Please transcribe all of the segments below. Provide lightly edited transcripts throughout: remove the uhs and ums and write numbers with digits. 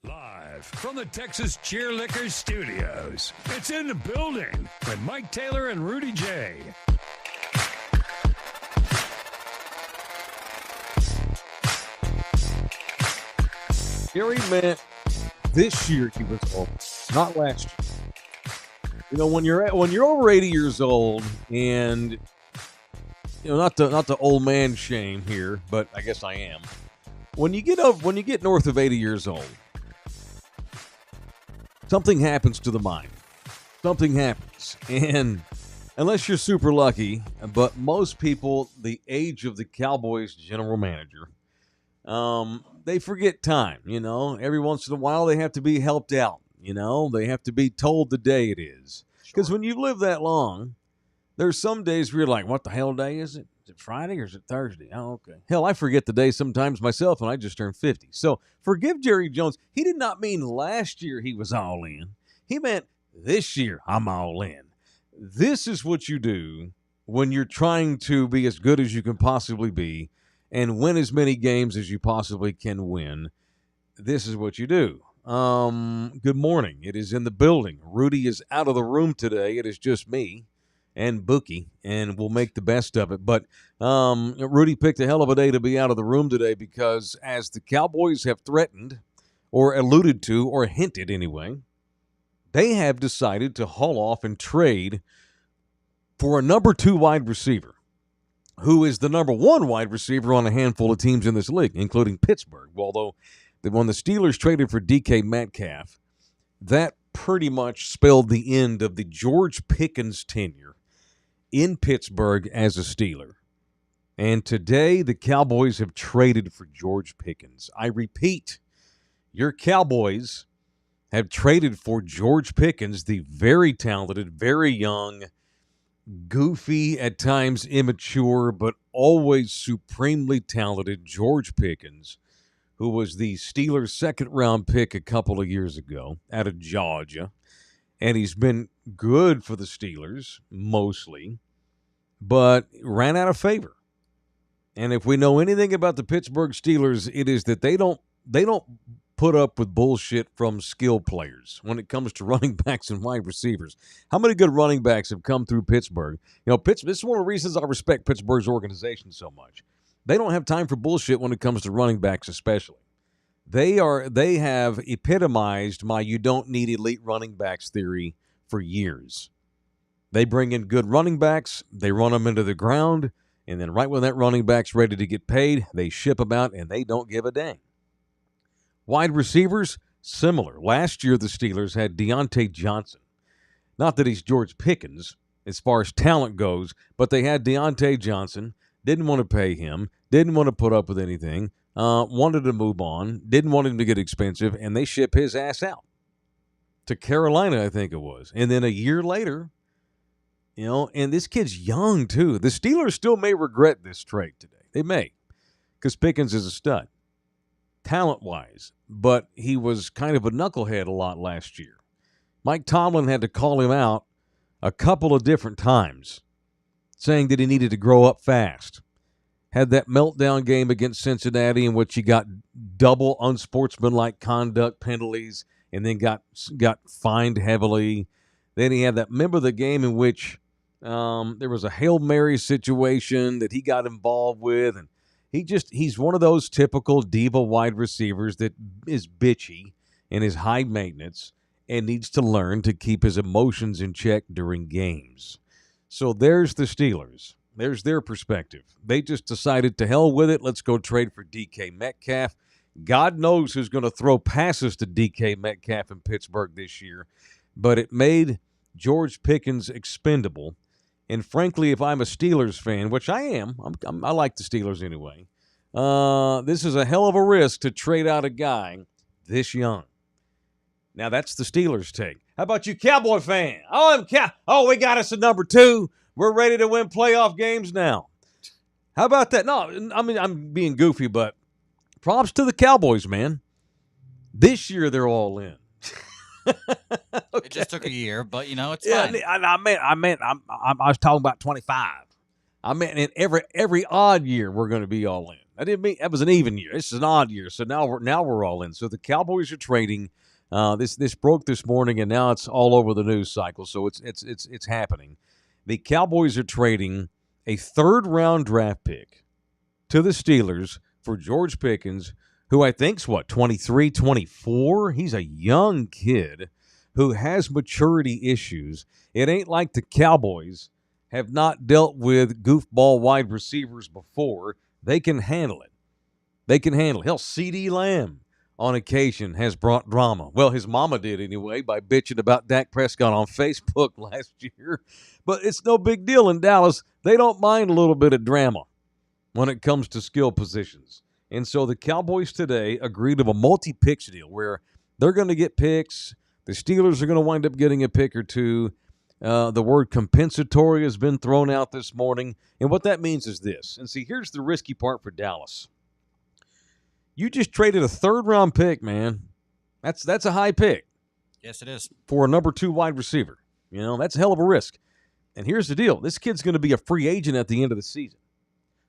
Live from the Texas Cheerlickers Studios, it's In the Building with Mike Taylor and Rudy J. Gary meant this year he was old, not last year. You know, when you're over 80 years old, and you know, not the old man shame here, but I guess I am. When you get north of 80 years old, something happens to the mind. Something happens. And unless you're super lucky, but most people, the age of the Cowboys general manager, they forget time, you know. Every once in a while they have to be helped out, you know. They have to be told the day it is. Because when you live that long, there's some days where you're like, what the hell day is it? Is it Friday or is it Thursday? Oh, okay. Hell, I forget the day sometimes myself, and I just turned 50. So forgive Jerry Jones. He did not mean last year he was all in. He meant this year I'm all in. This is what you do when you're trying to be as good as you can possibly be and win as many games as you possibly can win. This is what you do. Good morning. It is In the Building. Rudy is out of the room today. It is just me and Bouquett, and we'll make the best of it. But Rudy picked a hell of a day to be out of the room today because as the Cowboys have threatened or alluded to or hinted anyway, they have decided to haul off and trade for a number 2 wide receiver who is the number 1 wide receiver on a handful of teams in this league, including Pittsburgh. Although when the Steelers traded for DK Metcalf, that pretty much spelled the end of the George Pickens tenure in Pittsburgh as a Steeler. And today, the Cowboys have traded for George Pickens. I repeat, your Cowboys have traded for George Pickens, the very talented, very young, goofy, at times immature, but always supremely talented George Pickens, who was the Steelers' second-round pick a couple of years ago out of Georgia. And he's been good for the Steelers, mostly, but ran out of favor. And if we know anything about the Pittsburgh Steelers, it is that they don't put up with bullshit from skill players when it comes to running backs and wide receivers. How many good running backs have come through Pittsburgh? You know, this is one of the reasons I respect Pittsburgh's organization so much. They don't have time for bullshit when it comes to running backs especially. They have epitomized my you don't need elite running backs theory for years. They bring in good running backs, they run them into the ground, and then right when that running back's ready to get paid, they ship them out and they don't give a dang. Wide receivers, similar. Last year the Steelers had Deontay Johnson. Not that he's George Pickens as far as talent goes, but they had Deontay Johnson, didn't want to pay him, didn't want to put up with anything, wanted to move on, didn't want him to get expensive, and they ship his ass out to Carolina, I think it was. And then a year later, you know, and this kid's young too. The Steelers still may regret this trade today. They may, because Pickens is a stud, talent-wise, but he was kind of a knucklehead a lot last year. Mike Tomlin had to call him out a couple of different times, saying that he needed to grow up fast. Had that meltdown game against Cincinnati in which he got double unsportsmanlike conduct penalties and then got fined heavily. Then he had that, remember the game in which there was a Hail Mary situation that he got involved with, and he's one of those typical diva wide receivers that is bitchy and is high maintenance and needs to learn to keep his emotions in check during games. So there's the Steelers. There's their perspective. They just decided to hell with it. Let's go trade for DK Metcalf. God knows who's going to throw passes to DK Metcalf in Pittsburgh this year. But it made George Pickens expendable. And frankly, if I'm a Steelers fan, which I am, I like the Steelers anyway, this is a hell of a risk to trade out a guy this young. Now, that's the Steelers' take. How about you Cowboy fan? We got us a number 2. We're ready to win playoff games now. How about that? No, I mean, I'm being goofy, but props to the Cowboys, man. This year, they're all in. Okay. It just took a year, but, you know, it's fine. I was talking about 25. I meant in every odd year, we're going to be all in. I didn't mean that was an even year. This is an odd year. So now we're all in. So the Cowboys are trading. This broke this morning, and now it's all over the news cycle. So it's happening. The Cowboys are trading a 3rd-round draft pick to the Steelers for George Pickens, who I think's 23, 24. He's a young kid who has maturity issues. It ain't like the Cowboys have not dealt with goofball wide receivers before. They can handle it. Hell, C.D. Lamb on occasion has brought drama. Well, his mama did anyway by bitching about Dak Prescott on Facebook last year. But it's no big deal in Dallas. They don't mind a little bit of drama when it comes to skill positions. And so the Cowboys today agreed to a multi-picks deal where they're going to get picks. The Steelers are going to wind up getting a pick or two. The word compensatory has been thrown out this morning. And what that means is this. And see, here's the risky part for Dallas. You just traded a 3rd-round pick, man. That's a high pick. Yes, it is. For a number 2 wide receiver. You know, that's a hell of a risk. And here's the deal. This kid's going to be a free agent at the end of the season.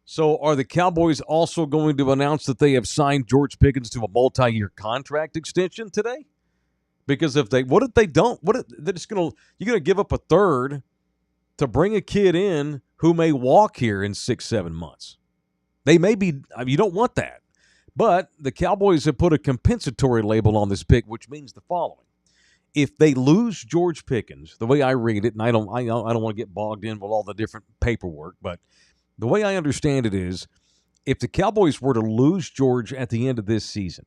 So are the Cowboys also going to announce that they have signed George Pickens to a multi-year contract extension today? Because what if they don't? They're just going to, you're going to give up a 3rd to bring a kid in who may walk here in 6-7 months. They may be, you don't want that. But the Cowboys have put a compensatory label on this pick, which means the following. If they lose George Pickens, the way I read it, and I don't want to get bogged in with all the different paperwork, but the way I understand it is, if the Cowboys were to lose George at the end of this season,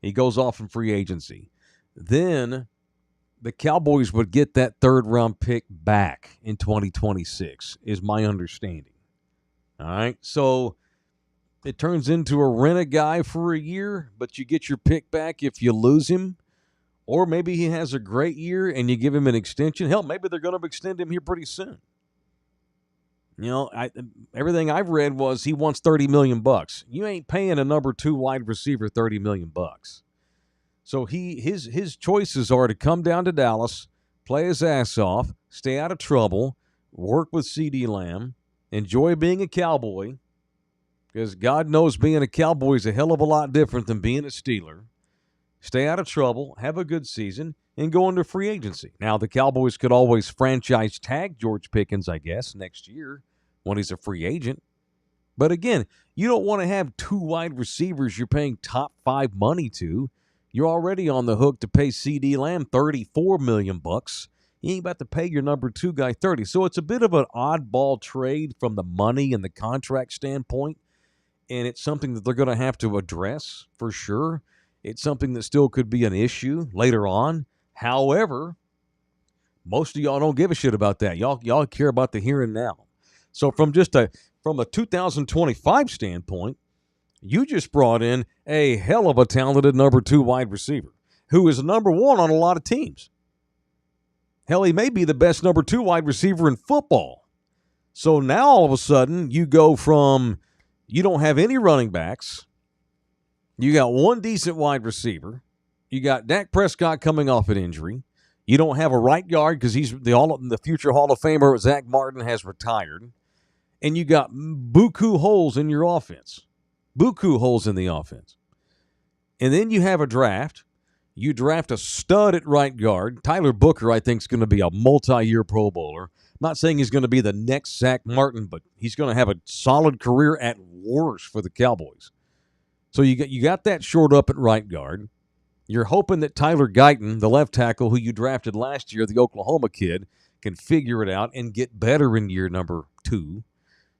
he goes off in free agency, then the Cowboys would get that 3rd-round pick back in 2026, is my understanding. All right? So it turns into a rent-a-guy for a year, but you get your pick back if you lose him. Or maybe he has a great year and you give him an extension. Hell, maybe they're going to extend him here pretty soon. You know, everything I've read was he wants $30 million. You ain't paying a number 2 wide receiver $30 million. So his choices are to come down to Dallas, play his ass off, stay out of trouble, work with C.D. Lamb, enjoy being a Cowboy, because God knows being a Cowboy is a hell of a lot different than being a Steeler. Stay out of trouble, have a good season, and go into free agency. Now, the Cowboys could always franchise tag George Pickens, I guess, next year when he's a free agent. But again, you don't want to have 2 wide receivers you're paying top 5 money to. You're already on the hook to pay C.D. Lamb $34 million. You ain't about to pay your number 2 guy $30. So it's a bit of an oddball trade from the money and the contract standpoint, and it's something that they're going to have to address for sure. It's something that still could be an issue later on. However, most of y'all don't give a shit about that. Y'all care about the here and now. So from a 2025 standpoint, you just brought in a hell of a talented number 2 wide receiver who is number 1 on a lot of teams. Hell, he may be the best number 2 wide receiver in football. So now all of a sudden you go from you don't have any running backs. You got 1 decent wide receiver. You got Dak Prescott coming off an injury. You don't have a right guard because he's the future Hall of Famer Zach Martin has retired. And you got buku holes in your offense. Buku holes in the offense. And then you have a draft. You draft a stud at right guard. Tyler Booker, I think, is going to be a multi-year Pro Bowler. I'm not saying he's going to be the next Zach Martin, but he's going to have a solid career at worst for the Cowboys. So you got that short up at right guard. You're hoping that Tyler Guyton, the left tackle who you drafted last year, the Oklahoma kid, can figure it out and get better in year number 2.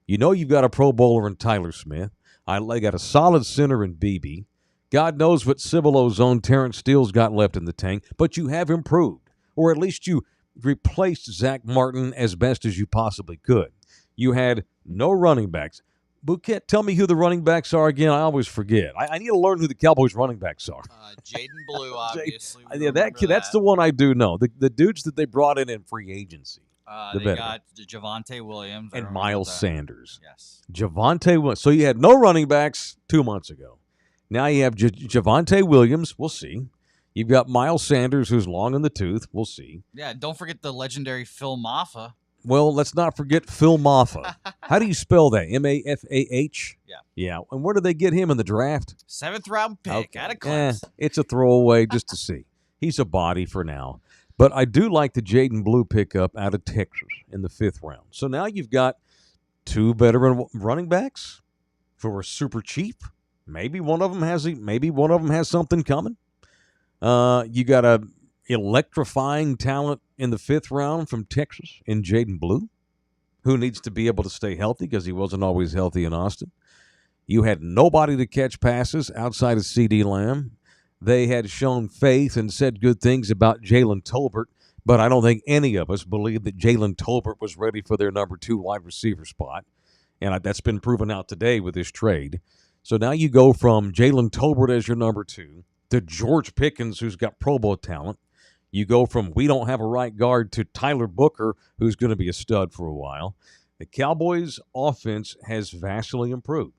You know you've got a Pro Bowler in Tyler Smith. I got a solid center in BB. God knows what Cibolo's own Terrence Steele's got left in the tank, but you have improved, or at least you replaced Zach Martin as best as you possibly could. You had no running backs. Bouquett, tell me who the running backs are again. I always forget. I need to learn who the Cowboys running backs are. Jaden Blue, obviously. Yeah, that's the one I do know. The dudes that they brought in free agency. They got Javonte Williams. And Miles Sanders. Yes. Javonte Williams. So you had no running backs 2 months ago. Now you have Javonte Williams. We'll see. You've got Miles Sanders, who's long in the tooth. We'll see. Yeah, don't forget the legendary Phil Maffa. Well, let's not forget Phil Maffa. How do you spell that? M-A-F-A-H? Yeah. Yeah, and where did they get him in the draft? 7th round pick out of Clemson. It's a throwaway just to see. He's a body for now. But I do like the Jaden Blue pickup out of Texas in the 5th round. So now you've got 2 veteran running backs for super cheap. Maybe one of them has something coming. You got a electrifying talent in the 5th round from Texas in Jaden Blue, who needs to be able to stay healthy because he wasn't always healthy in Austin. You had nobody to catch passes outside of C.D. Lamb. They had shown faith and said good things about Jalen Tolbert, but I don't think any of us believed that Jalen Tolbert was ready for their number 2 wide receiver spot, and that's been proven out today with this trade. So now you go from Jalen Tolbert as your number 2 to George Pickens, who's got Pro Bowl talent. You go from we don't have a right guard to Tyler Booker, who's going to be a stud for a while. The Cowboys' offense has vastly improved.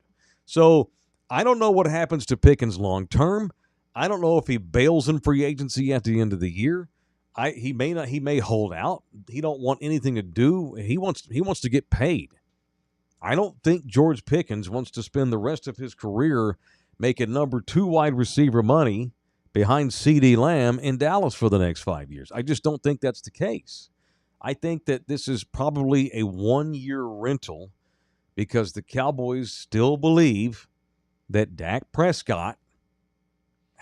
So I don't know what happens to Pickens long term. I don't know if he bails in free agency at the end of the year. He may hold out. He don't want anything to do. He wants to get paid. I don't think George Pickens wants to spend the rest of his career making number 2 wide receiver money behind C.D. Lamb in Dallas for the next 5 years. I just don't think that's the case. I think that this is probably a 1-year rental because the Cowboys still believe that Dak Prescott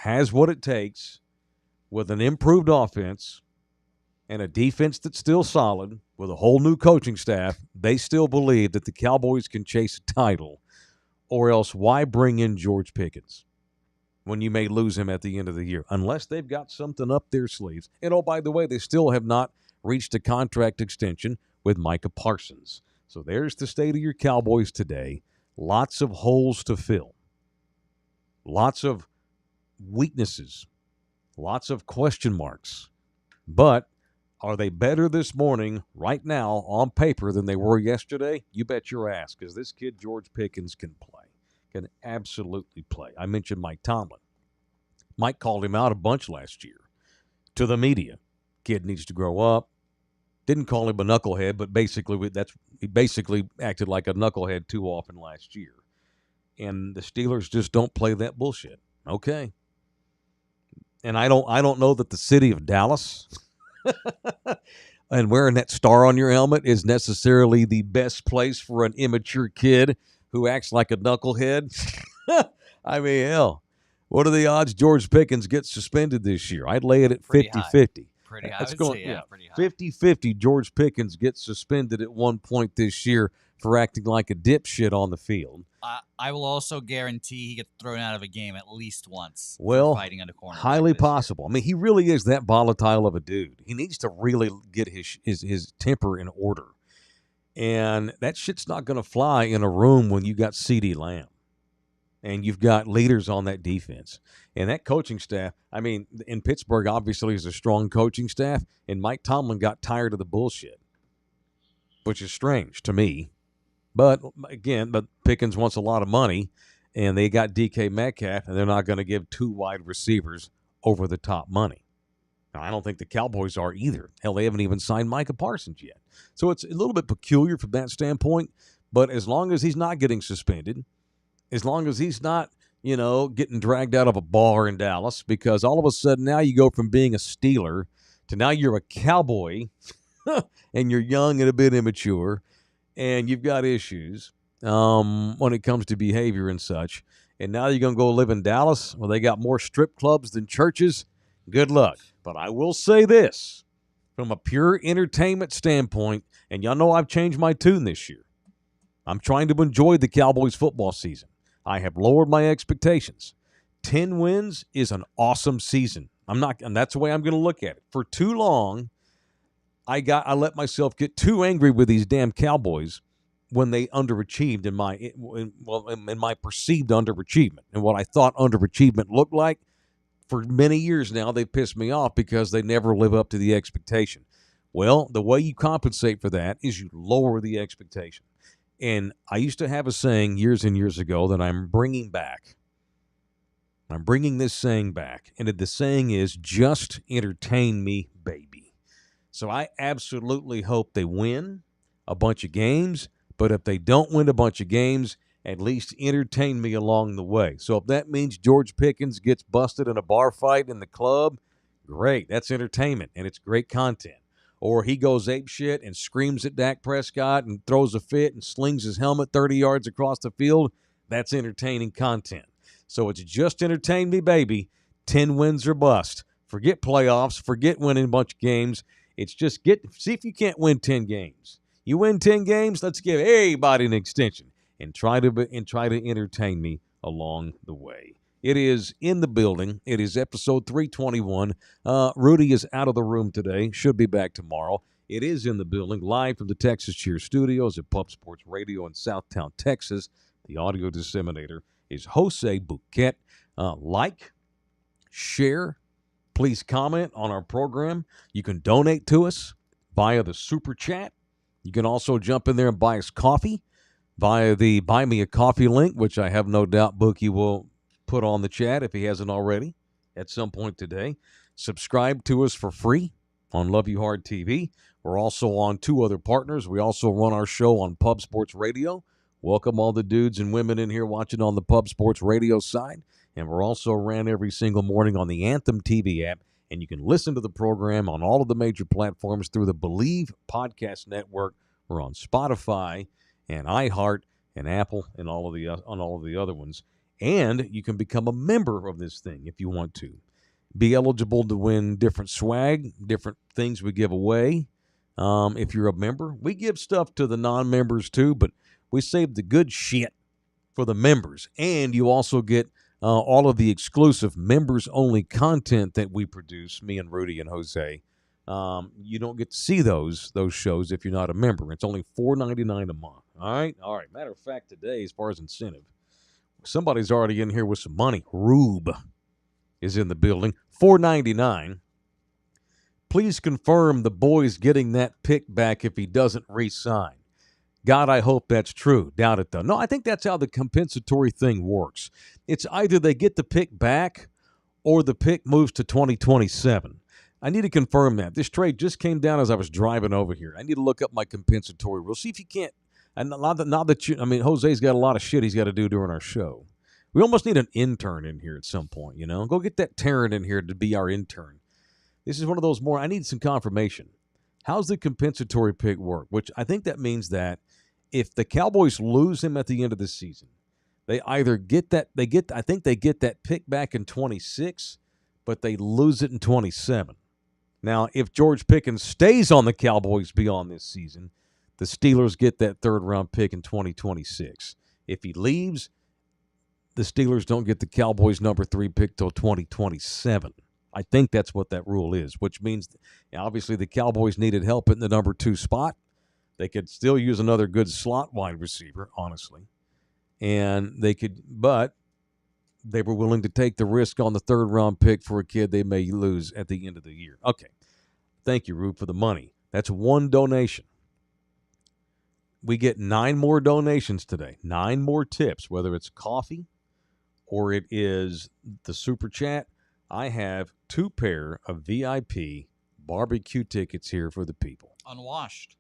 has what it takes with an improved offense and a defense that's still solid with a whole new coaching staff. They still believe that the Cowboys can chase a title, or else why bring in George Pickens when you may lose him at the end of the year, unless they've got something up their sleeves. And, oh, by the way, they still have not reached a contract extension with Micah Parsons. So there's the state of your Cowboys today. Lots of holes to fill. Lots of weaknesses. Lots of question marks. But are they better this morning, right now, on paper than they were yesterday? You bet your ass, because this kid, George Pickens, can play. Can absolutely play. I mentioned Mike Tomlin. Mike called him out a bunch last year to the media. Kid needs to grow up. Didn't call him a knucklehead, but he basically acted like a knucklehead too often last year. And the Steelers just don't play that bullshit. Okay. And I don't know that the city of Dallas and wearing that star on your helmet is necessarily the best place for an immature kid who acts like a knucklehead. I mean, hell, what are the odds George Pickens gets suspended this year? I'd lay it at 50-50. Pretty high. That's going, pretty high. 50-50 George Pickens gets suspended at one point this year for acting like a dipshit on the field. I will also guarantee he gets thrown out of a game at least once. Well, for fighting under corner. Highly possible. I mean, he really is that volatile of a dude. He needs to really get his temper in order. And that shit's not going to fly in a room when you got C.D. Lamb and you've got leaders on that defense. And that coaching staff, I mean, in Pittsburgh, obviously, is a strong coaching staff, and Mike Tomlin got tired of the bullshit, which is strange to me. But, again, Pickens wants a lot of money, and they got DK Metcalf, and they're not going to give 2 wide receivers over the top money. Now, I don't think the Cowboys are either. Hell, they haven't even signed Micah Parsons yet. So it's a little bit peculiar from that standpoint, but as long as he's not getting suspended, as long as he's not, getting dragged out of a bar in Dallas, because all of a sudden now you go from being a Steeler to now you're a Cowboy and you're young and a bit immature and you've got issues when it comes to behavior and such. And now you're going to go live in Dallas where they got more strip clubs than churches. Good luck. But I will say this, from a pure entertainment standpoint, and y'all know I've changed my tune this year. I'm trying to enjoy the Cowboys football season. I have lowered my expectations. 10 wins is an awesome season. And that's the way I'm going to look at it. For too long, I let myself get too angry with these damn Cowboys when they underachieved in my perceived underachievement and what I thought underachievement looked like. For many years now, they pissed me off because they never live up to the expectation. Well, the way you compensate for that is you lower the expectation. And I used to have a saying years and years ago that I'm bringing back. I'm bringing this saying back. And the saying is, just entertain me, baby. So I absolutely hope they win a bunch of games. But if they don't win a bunch of games at least entertain me along the way. So if that means George Pickens gets busted in a bar fight in the club, great. That's entertainment, and it's great content. Or he goes apeshit and screams at Dak Prescott and throws a fit and slings his helmet 30 yards across the field, that's entertaining content. So it's just entertain me, baby. 10 wins or bust. Forget playoffs. Forget winning a bunch of games. It's just see if you can't win 10 games. You win 10 games, let's give everybody an extension and try to entertain me along the way. It is in the building. It is episode 321. Rudy is out of the room today. Should be back tomorrow. It is in the building, live from the Texas Cheer Studios at Pub Sports Radio in Southtown, Texas. The audio disseminator is Jose Bouquett. Like, share, please comment on our program. You can donate to us via the Super Chat. You can also jump in there and buy us coffee via the Buy Me a Coffee link, which I have no doubt Bookie will put on the chat if he hasn't already at some point today. Subscribe to us for free on Love You Hard TV. We're also on 2 other partners. We also run our show on Pub Sports Radio. Welcome all the dudes and women in here watching on the Pub Sports Radio side. And we're also ran every single morning on the Anthem TV app. And you can listen to the program on all of the major platforms through the Believe Podcast Network. We're on Spotify and iHeart and Apple and all of the other ones. And you can become a member of this thing if you want to. Be eligible to win different swag, different things we give away. If you're a member, we give stuff to the non-members too, but we save the good shit for the members. And you also get all of the exclusive members-only content that we produce, me and Rudy and Jose. You don't get to see those shows if you're not a member. It's only $4.99 a month. All right. Matter of fact, today, as far as incentive, somebody's already in here with some money. Rube is in the building. $4.99. Please confirm the boy's getting that pick back if he doesn't re-sign. God, I hope that's true. Doubt it, though. No, I think that's how the compensatory thing works. It's either they get the pick back or the pick moves to 2027. I need to confirm that. This trade just came down as I was driving over here. I need to look up my compensatory rules. See if you can't. And Jose's got a lot of shit he's got to do during our show. We almost need an intern in here at some point, you know. Go get that Taryn in here to be our intern. This is one of those I need some confirmation. How's the compensatory pick work? Which I think that means that if the Cowboys lose him at the end of the season, they either get that pick back in 26, but they lose it in 27. Now, if George Pickens stays on the Cowboys beyond this season, the Steelers get that 3rd-round pick in 2026. If he leaves, the Steelers don't get the Cowboys' number 3 pick till 2027. I think that's what that rule is, which means obviously the Cowboys needed help in the number 2 spot. They could still use another good slot wide receiver, honestly. But they were willing to take the risk on the 3rd-round pick for a kid they may lose at the end of the year. Okay. Thank you, Rube, for the money. That's 1 donation. We get 9 more donations today, 9 more tips, whether it's coffee or it is the Super Chat. I have 2 pair of VIP barbecue tickets here for the people. Unwashed.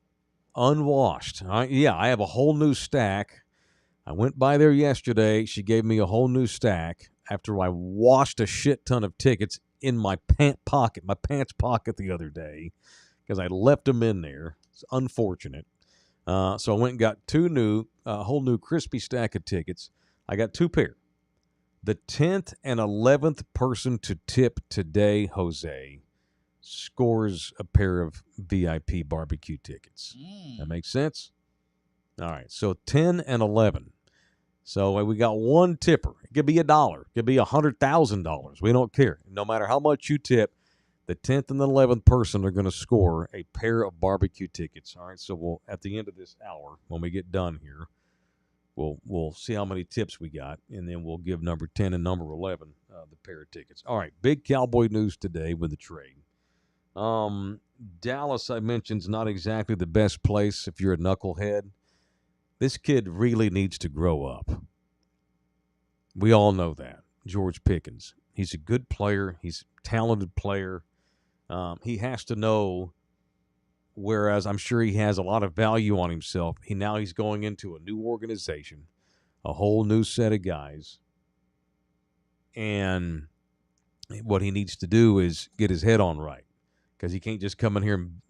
I have a whole new stack. I went by there yesterday. She gave me a whole new stack after I washed a shit ton of tickets in my pants pocket the other day because I left them in there. It's unfortunate. So I went and got 2 whole new crispy stack of tickets. I got 2 pair. The 10th and 11th person to tip today, Jose, scores a pair of VIP barbecue tickets. That makes sense? All right, so 10 and 11. So we got 1 tipper. It could be $1. It could be $100,000. We don't care. No matter how much you tip, the 10th and the 11th person are going to score a pair of barbecue tickets. All right, so we'll at the end of this hour, when we get done here, we'll see how many tips we got, and then we'll give number 10 and number 11 the pair of tickets. All right, big Cowboy news today with the trade. Dallas, I mentioned, is not exactly the best place if you're a knucklehead. This kid really needs to grow up. We all know that. George Pickens. He's a good player. He's a talented player. He has to know, whereas I'm sure he has a lot of value on himself, he's going into a new organization, a whole new set of guys. And what he needs to do is get his head on right, because he can't just come in here and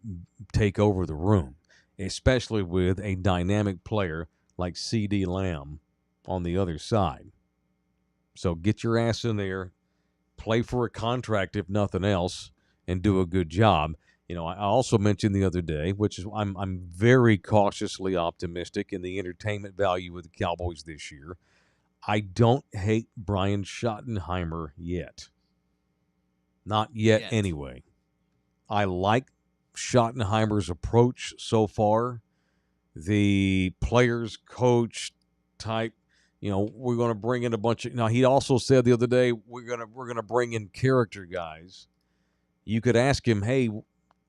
take over the room, especially with a dynamic player like C.D. Lamb on the other side. So get your ass in there, play for a contract if nothing else, and do a good job. I also mentioned the other day, which is I'm very cautiously optimistic in the entertainment value of the Cowboys this year. I don't hate Brian Schottenheimer yet. Not yet. Anyway. I like Schottenheimer's approach so far. The players coach type, we're going to bring in a bunch of. Now, he also said the other day we're going to bring in character guys. You could ask him, hey,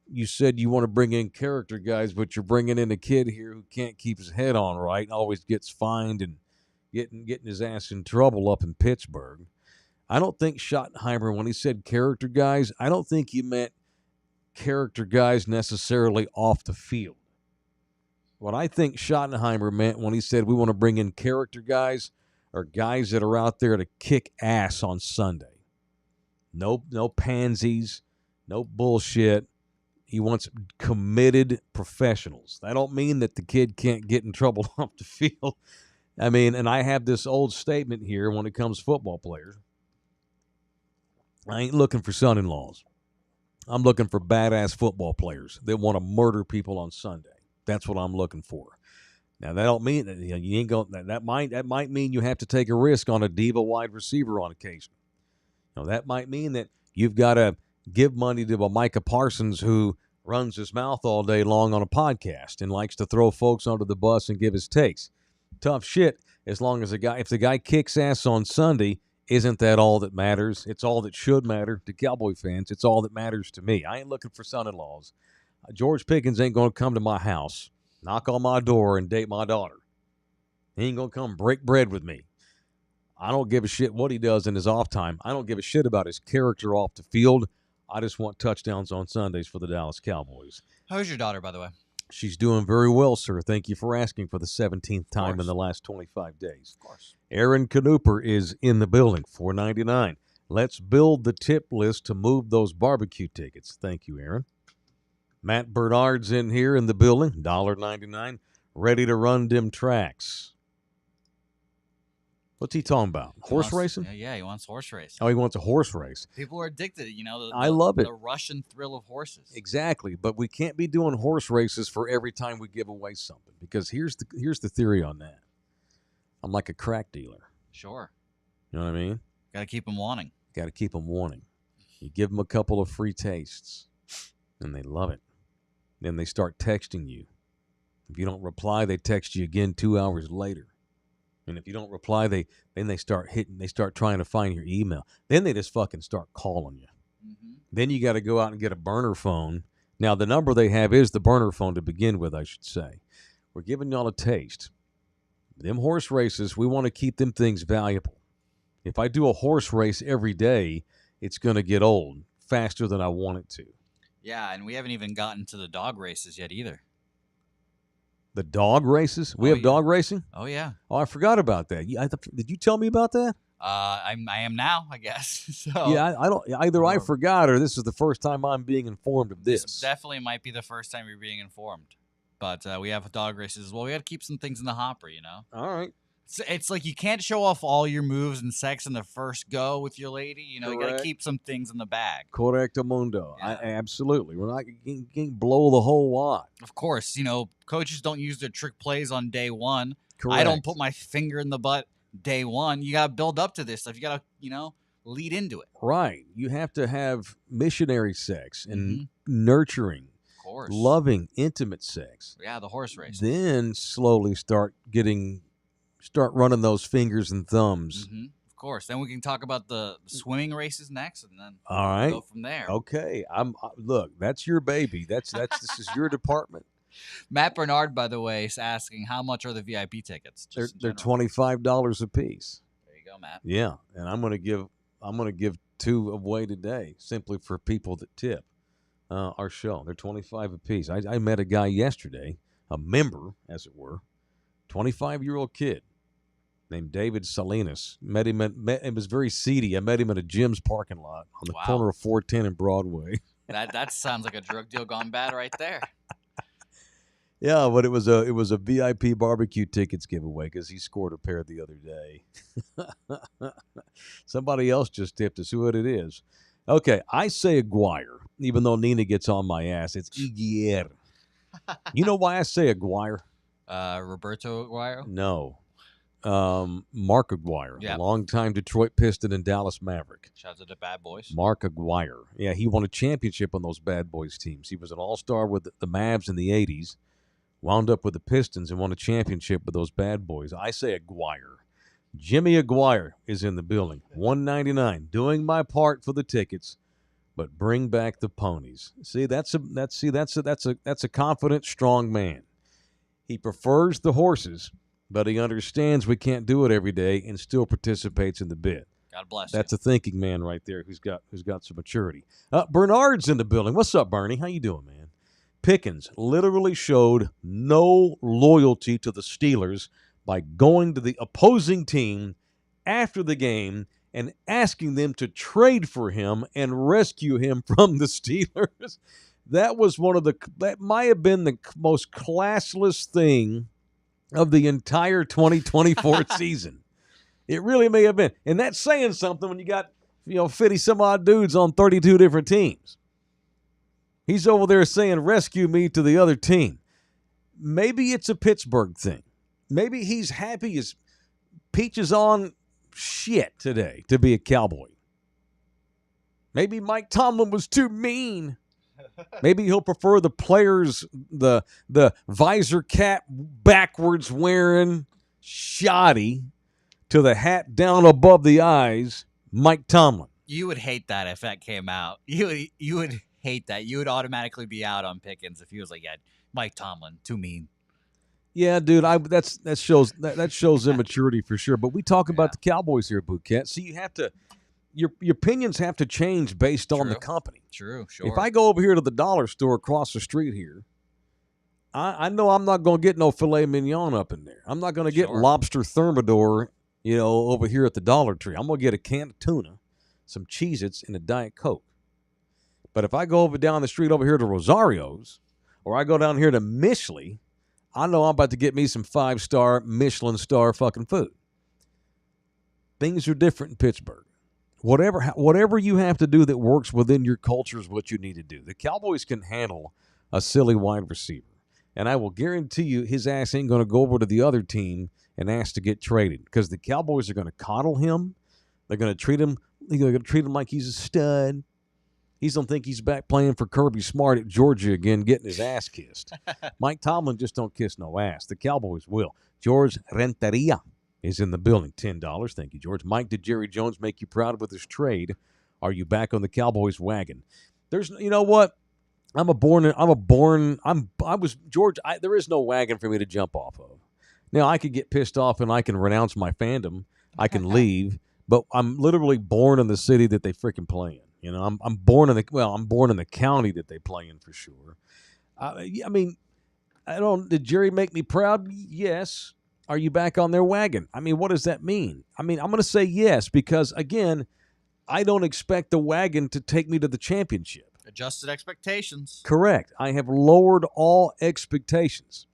you said you want to bring in character guys, but you're bringing in a kid here who can't keep his head on right and always gets fined and getting his ass in trouble up in Pittsburgh. I don't think Schottenheimer, when he said character guys, I don't think he meant character guys necessarily off the field. What I think Schottenheimer meant when he said we want to bring in character guys are guys that are out there to kick ass on Sunday. No pansies, no bullshit. He wants committed professionals. I don't mean that the kid can't get in trouble off the field. I mean, and I have this old statement here when it comes to football players. I ain't looking for son-in-laws. I'm looking for badass football players that want to murder people on Sunday. That's what I'm looking for. Now that don't mean that you ain't going. That might mean you have to take a risk on a diva wide receiver on occasion. That might mean that you've got to give money to a Micah Parsons who runs his mouth all day long on a podcast and likes to throw folks under the bus and give his takes. Tough shit. As long as if the guy kicks ass on Sunday, isn't that all that matters? It's all that should matter to Cowboy fans. It's all that matters to me. I ain't looking for son-in-laws. George Pickens ain't going to come to my house, knock on my door, and date my daughter. He ain't going to come break bread with me. I don't give a shit what he does in his off time. I don't give a shit about his character off the field. I just want touchdowns on Sundays for the Dallas Cowboys. How's your daughter, by the way? She's doing very well, sir. Thank you for asking for the 17th time in the last 25 days. Of course. Aaron Knooper is in the building, $4.99. Let's build the tip list to move those barbecue tickets. Thank you, Aaron. Matt Bernard's in here in the building, $1.99, ready to run them tracks. What's he talking about? Horse racing? Yeah, he wants horse racing. Oh, he wants a horse race. People are addicted, I love it. The rush and thrill of horses. Exactly, but we can't be doing horse races for every time we give away something, because here's the theory on that. I'm like a crack dealer. Sure. You know what I mean? Got to keep them wanting. Got to keep them wanting. You give them a couple of free tastes, and they love it. Then they start texting you. If you don't reply, they text you again 2 hours later. And if you don't reply, they start trying to find your email. Then they just fucking start calling you. Mm-hmm. Then you got to go out and get a burner phone. Now, the number they have is the burner phone to begin with, I should say. We're giving y'all a taste. Them horse races, we want to keep them things valuable. If I do a horse race every day, it's going to get old faster than I want it to. Yeah, and we haven't even gotten to the dog races yet either. The dog races? We have dog racing? Oh, yeah. Oh, I forgot about that. Did you tell me about that? I am now, I guess. So yeah, I don't. Either I forgot or this is the first time I'm being informed of this. This definitely might be the first time you're being informed. But we have dog races as well. We got to keep some things in the hopper, All right. It's like you can't show off all your moves and sex in the first go with your lady. You got to keep some things in the bag. Correcto mundo. Yeah. Absolutely. We're not going to blow the whole wad. Of course. Coaches don't use their trick plays on day one. Correct. I don't put my finger in the butt day one. You got to build up to this stuff. You got to, lead into it. Right. You have to have missionary sex and nurturing, of course, loving, intimate sex. Yeah, the horse race. Then slowly start running those fingers and thumbs. Mm-hmm. Of course. Then we can talk about the swimming races next, and then all right, go from there. Okay. Look, that's your baby. This is your department. Matt Bernard, by the way, is asking how much are the VIP tickets? They're $25 a piece. There you go, Matt. Yeah, and I'm gonna give 2 away today simply for people that tip our show. They're $25 a piece. I met a guy yesterday, a member, as it were, 25-year-old kid. named David Salinas. It was very seedy. I met him at a Jim's parking lot on the corner of 410 and Broadway. That sounds like a drug deal gone bad right there. Yeah, but it was a VIP barbecue tickets giveaway because he scored a pair the other day. Somebody else just tipped us. Who what it is? Okay, I say Aguirre, even though Nina gets on my ass. It's Aguirre. You know why I say Aguirre? Roberto Aguirre? No. Mark Aguirre, Yep. longtime Detroit Piston and Dallas Maverick. Shout out to the Bad Boys. Mark Aguirre. Yeah, he won a championship on those Bad Boys teams. He was an all-star with the Mavs in the 80s, wound up with the Pistons and won a championship with those Bad Boys. I say Aguirre. Jimmy Aguirre is in the building. $1.99. Doing my part for the tickets, but bring back the ponies. See, that's a confident, strong man. He prefers the horses, but he understands we can't do it every day and still participates in the bid. God bless. That's a thinking man right there who's got some maturity. Bernard's in the building. What's up, Bernie? How you doing, man? Pickens literally showed no loyalty to the Steelers by going to the opposing team after the game and asking them to trade for him and rescue him from the Steelers. That might have been the most classless thing of the entire 2024 season. It really may have been. And that's saying something when you got, 50-some-odd dudes on 32 different teams. He's over there saying, rescue me to the other team. Maybe it's a Pittsburgh thing. Maybe he's happy as peaches on shit today to be a Cowboy. Maybe Mike Tomlin was too mean. Maybe he'll prefer the players, the visor cap backwards wearing shoddy to the hat down above the eyes, Mike Tomlin. You would hate that if that came out. You would hate that. You would automatically be out on Pickens if he was like, yeah, Mike Tomlin, too mean. Yeah, dude, that shows immaturity for sure. But we talk about the Cowboys here, Bouquet. So you have to your opinions have to change based on the company. True, sure. If I go over here to the dollar store across the street here, I know I'm not going to get no filet mignon up in there. I'm not going to get lobster thermidor, over here at the Dollar Tree. I'm going to get a can of tuna, some Cheez-Its, and a Diet Coke. But if I go over down the street over here to Rosario's, or I go down here to Michelin, I know I'm about to get me some 5-star, Michelin star fucking food. Things are different in Pittsburgh. Whatever you have to do that works within your culture is what you need to do. The Cowboys can handle a silly wide receiver. And I will guarantee you his ass ain't going to go over to the other team and ask to get traded because the Cowboys are going to coddle him. They're going to treat him like he's a stud. He's going to think he's back playing for Kirby Smart at Georgia again, getting his ass kissed. Mike Tomlin just don't kiss no ass. The Cowboys will. George Renteria is in the building. $10. Thank you, George. Mike, did Jerry Jones make you proud with his trade? Are you back on the Cowboys wagon? You know what? There is no wagon for me to jump off of. Now, I could get pissed off and I can renounce my fandom. I can leave, but I'm literally born in the city that they freaking play in. I'm born in the county that they play in for sure. Did Jerry make me proud? Yes. Are you back on their wagon? What does that mean? I'm going to say yes because, again, I don't expect the wagon to take me to the championship. Adjusted expectations. Correct. I have lowered all expectations.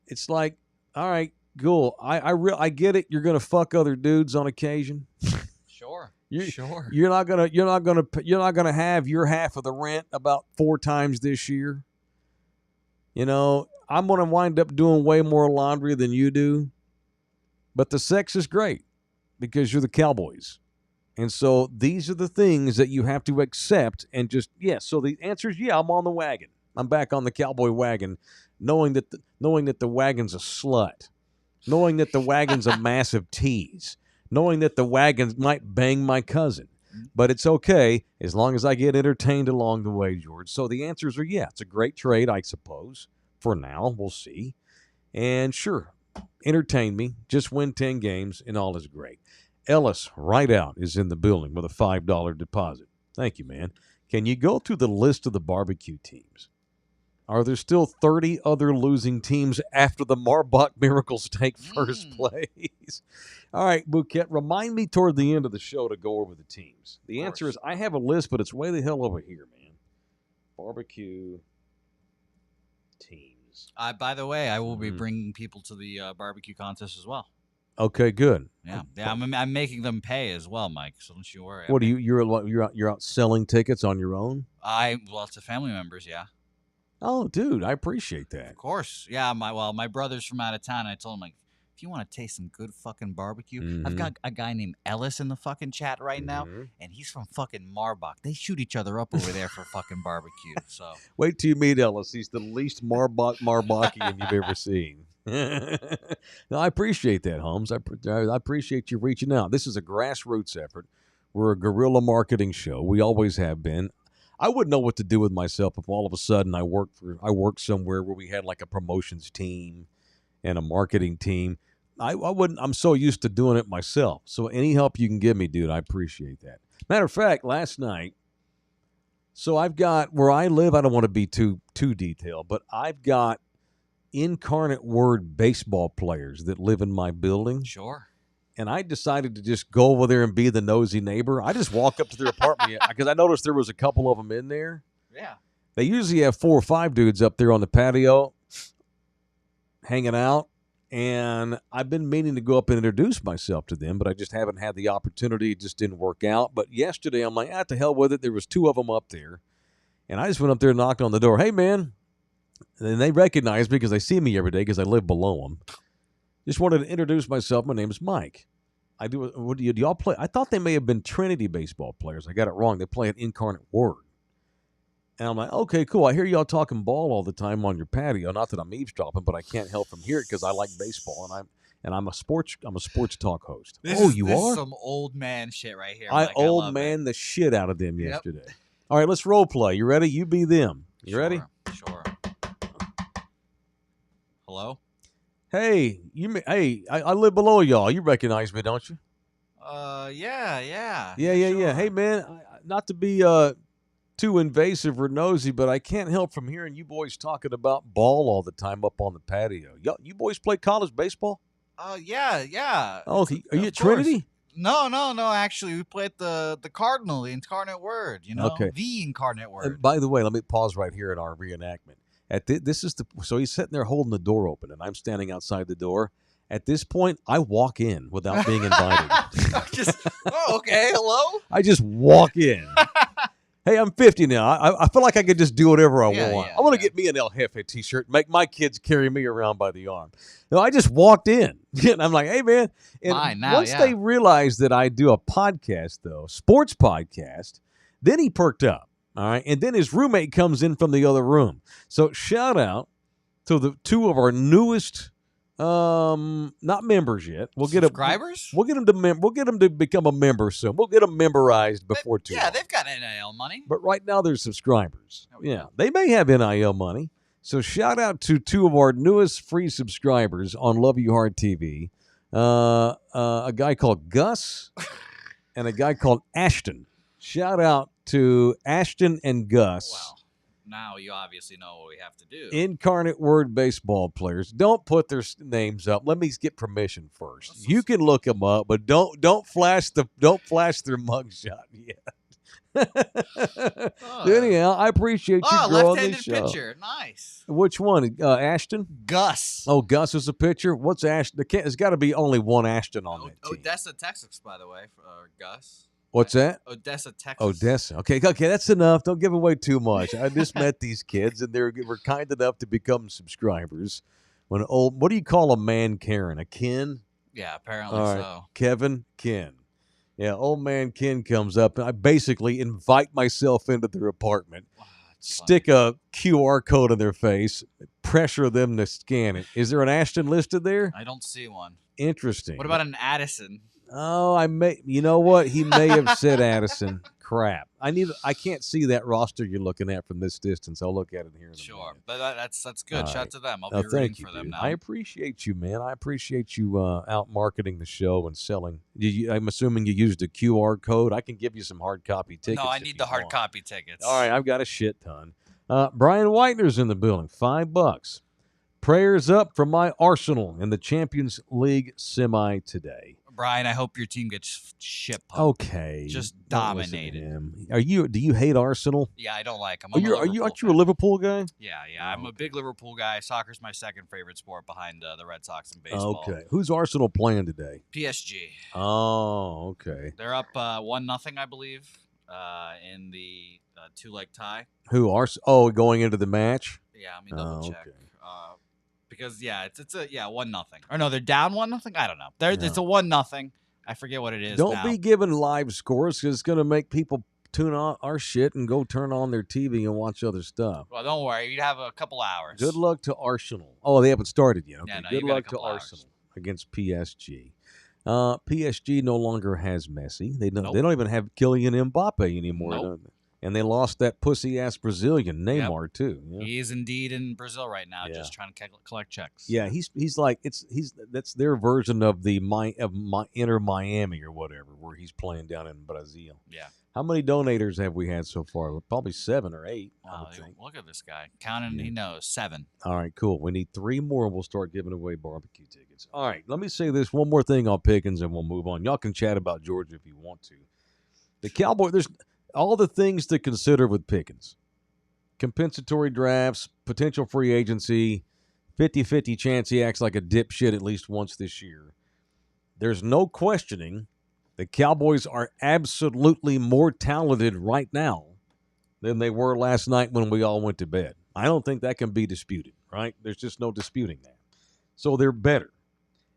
It's like, all right, cool. I get it. You're going to fuck other dudes on occasion. Sure. Sure. You're not gonna have your half of the rent about 4 times this year. I'm gonna wind up doing way more laundry than you do. But the sex is great because you're the Cowboys. And so these are the things that you have to accept and just, so the answer is, I'm on the wagon. I'm back on the Cowboy wagon, knowing that the wagon's a slut, knowing that the wagon's a massive tease, knowing that the wagon might bang my cousin. But it's okay as long as I get entertained along the way, George. So the answers are, it's a great trade, I suppose. For now, we'll see. And sure, entertain me. Just win 10 games and all is great. Ellis Rideout is in the building with a $5 deposit. Thank you, man. Can you go through the list of the barbecue teams? Are there still 30 other losing teams after the Marbach Miracles take first place? All right, Bouquett, remind me toward the end of the show to go over the teams. The answer is I have a list, but it's way the hell over here, man. Barbecue teams. By the way, I will be bringing people to the barbecue contest as well. Okay, good. Yeah, I'm making them pay as well, Mike. So don't you worry. What do you're out selling tickets on your own? Well, to family members, yeah. Oh, dude, I appreciate that. Of course, yeah. My brother's from out of town. I told him, like, if you want to taste some good fucking barbecue, I've got a guy named Ellis in the fucking chat right now, and he's from fucking Marbach. They shoot each other up over there for fucking barbecue. So wait till you meet Ellis. He's the least Marbachian you've ever seen. No, I appreciate that, Holmes. I appreciate you reaching out. This is a grassroots effort. We're a guerrilla marketing show. We always have been. I wouldn't know what to do with myself if all of a sudden I worked somewhere where we had like a promotions team and a marketing team. I wouldn't. I'm so used to doing it myself. So any help you can give me, dude, I appreciate that. Matter of fact, last night, so I've got where I live. I don't want to be too detailed, but I've got incarnate word baseball players that live in my building. Sure. And I decided to just go over there and be the nosy neighbor. I just walk up to their apartment because I noticed there was a couple of them in there. Yeah. They usually have 4 or 5 dudes up there on the patio hanging out. And I've been meaning to go up and introduce myself to them, but I just haven't had the opportunity. It just didn't work out. But yesterday, I'm like, to hell with it. There was 2 of them up there. And I just went up there and knocked on the door. Hey, man. And they recognize me because they see me every day because I live below them. Just wanted to introduce myself. My name is Mike. Do y'all play? I thought they may have been Trinity baseball players. I got it wrong. They play an incarnate word. And I'm like, okay, cool. I hear y'all talking ball all the time on your patio. Not that I'm eavesdropping, but I can't help from here because I like baseball and I'm a sports talk host. This are? Is some old man shit right here. I old man the shit out of them yesterday. All right, let's role play. You ready? You be them. You ready? Sure. Hello? Hey, I live below y'all. You recognize me, don't you? Yeah. Yeah. Hey, man, not to be too invasive or nosy, but I can't help from hearing you boys talking about ball all the time up on the patio. You boys play college baseball? Yeah. Oh, are you at Trinity? No. Actually, we played the Cardinal, the incarnate word. Okay. The incarnate word. And by the way, let me pause right here in our reenactment. So he's sitting there holding the door open, and I'm standing outside the door. At this point, I walk in without being invited. Okay, hello? I just walk in. Hey, I'm 50 now. I feel like I could just do whatever I want. I want to get me an El Jefe t-shirt, make my kids carry me around by the arm. No, I just walked in, and I'm like, hey, man. And once they realized that I do a podcast, though, sports podcast, then he perked up. All right, and then his roommate comes in from the other room. So shout out to the 2 of our newest, not members yet. We'll get subscribers. We'll get them to become a member soon. We'll get them memorized before too long. Yeah, they've got NIL money. But right now they're subscribers. They may have NIL money. So shout out to 2 of our newest free subscribers on Love You Hard TV. A guy called Gus and a guy called Ashton. Shout out to Ashton and Gus. Well, now you obviously know what we have to do. Incarnate word baseball players. Don't put their names up. Let me get permission first. You can look them up, but don't flash their mugshot yet. Anyhow, I appreciate you growing this show. Left-handed pitcher, nice. Which one? Ashton? Gus. Oh, Gus is a pitcher. What's Ashton? There's got to be only one Ashton on that team. Odessa, Texas, by the way, Gus. What's that? Odessa, Texas. Odessa. Okay, that's enough. Don't give away too much. I just met these kids, and they were kind enough to become subscribers. What do you call a man, Karen? A Ken? Yeah, apparently so. Kevin, Ken. Yeah, old man Ken comes up, and I basically invite myself into their apartment, stick a QR code in their face, pressure them to scan it. Is there an Ashton listed there? I don't see one. Interesting. What about an Addison? Oh, you know what? He may have said Addison. Crap. I can't see that roster you're looking at from this distance. I'll look at it here in a minute. But that's good. Shout out to them. I'll be rooting for them now. I appreciate you, man. I appreciate you out marketing the show and selling. I'm assuming you used a QR code. I can give you some hard copy tickets. No, I need the hard copy tickets. All right, I've got a shit ton. Brian Whitener's in the building. $5. Prayers up for my Arsenal in the Champions League semi today. Brian, I hope your team gets shit pumped. Okay, Just don't listen to dominated. him. Do you hate Arsenal? Yeah, I don't like them. Aren't you a Liverpool guy? Yeah. I'm a big Liverpool guy. Soccer's my second favorite sport behind the Red Sox and baseball. Okay, who's Arsenal playing today? PSG. Oh, okay. They're up 1-0, I believe, in the two-leg tie. Who are? Oh, going into the match. Yeah, let me double check. Okay. Because it's a 1-0. Or no, they're down 1-0. I don't know. It's a 1-0. I forget what it is. Don't now. be giving live scores because it's going to make people tune on our shit and go turn on their TV and watch other stuff. Well, don't worry. You'd have a couple hours. Good luck to Arsenal. Oh, they haven't started yet. Okay. Yeah, no, Good luck to Arsenal against PSG. PSG no longer has Messi. They don't even have Kylian Mbappe anymore. Nope. And they lost that pussy-ass Brazilian, Neymar, too. Yeah. He is indeed in Brazil right now, just trying to collect checks. Yeah, he's like that's their version of the Inter Miami or whatever, where he's playing down in Brazil. Yeah. How many donators have we had so far? Probably 7 or 8. Wow, look at this guy counting. Yeah. He knows 7. All right, cool. We need 3 more, and we'll start giving away barbecue tickets. All right, let me say this one more thing on Pickens, and we'll move on. Y'all can chat about Georgia if you want to. The Cowboys, there's all the things to consider with Pickens. Compensatory drafts, potential free agency, 50-50 chance he acts like a dipshit at least once this year. There's no questioning the Cowboys are absolutely more talented right now than they were last night when we all went to bed. I don't think that can be disputed, right? There's just no disputing that. So they're better.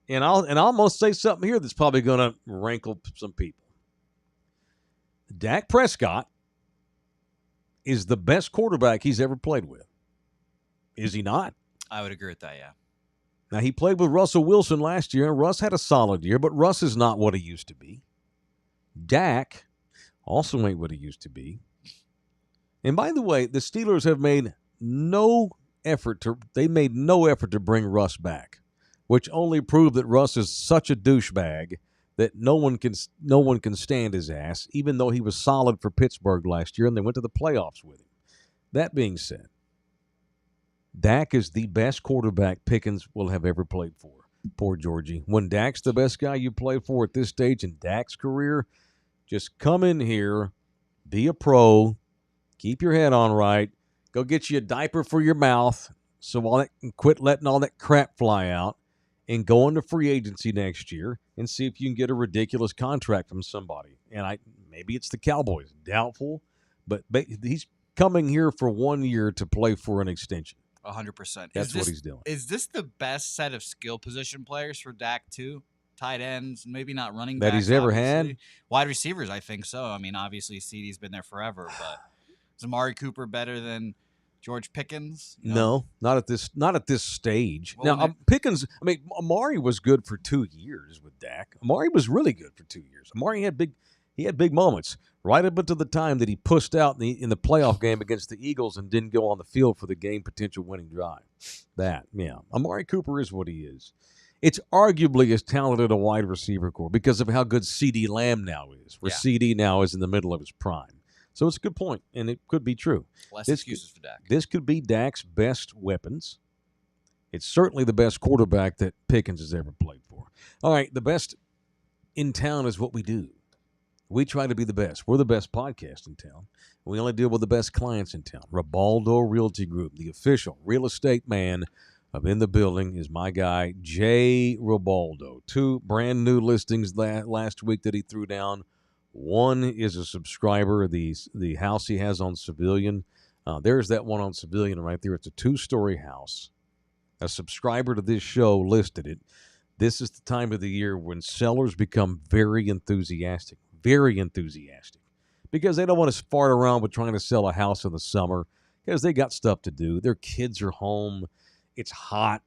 And I'll almost say something here that's probably going to rankle some people. Dak Prescott is the best quarterback he's ever played with. Is he not? I would agree with that, yeah. Now, he played with Russell Wilson last year, and Russ had a solid year, but Russ is not what he used to be. Dak also ain't what he used to be. And by the way, the Steelers have made no effort to bring Russ back, which only proved that Russ is such a douchebag that no one can stand his ass, even though he was solid for Pittsburgh last year and they went to the playoffs with him. That being said, Dak is the best quarterback Pickens will have ever played for. Poor Georgie. When Dak's the best guy you play for at this stage in Dak's career, just come in here, be a pro, keep your head on right, go get you a diaper for your mouth, quit letting all that crap fly out, and go into free agency next year and see if you can get a ridiculous contract from somebody. And maybe it's the Cowboys. Doubtful, but he's coming here for 1 year to play for an extension. 100%. That's what he's doing. Is this the best set of skill position players for Dak too? Tight ends, maybe not running backs. That he's ever had? Wide receivers, I think so. I mean, obviously, CeeDee's been there forever, but is Amari Cooper better than George Pickens? No, not at this stage. Well, now, Pickens, Amari was good for 2 years with Dak. Amari was really good for 2 years. Amari had big moments right up until the time that he pushed out in the playoff game against the Eagles and didn't go on the field for the game potential winning drive. Amari Cooper is what he is. It's arguably as talented a wide receiver core because of how good CeeDee Lamb now is, where CeeDee now is in the middle of his prime. So it's a good point, and it could be true. Less excuses for Dak. This could be Dak's best weapons. It's certainly the best quarterback that Pickens has ever played for. All right, the best in town is what we do. We try to be the best. We're the best podcast in town. We only deal with the best clients in town. Ribaldo Realty Group, the official real estate man of In the Building, is my guy, Jay Ribaldo. 2 brand new listings last week that he threw down. One is a subscriber, the house he has on Civilian. There's that one on Civilian right there. It's a 2-story house. A subscriber to this show listed it. This is the time of the year when sellers become very enthusiastic, because they don't want to fart around with trying to sell a house in the summer because they got stuff to do. Their kids are home. It's hot.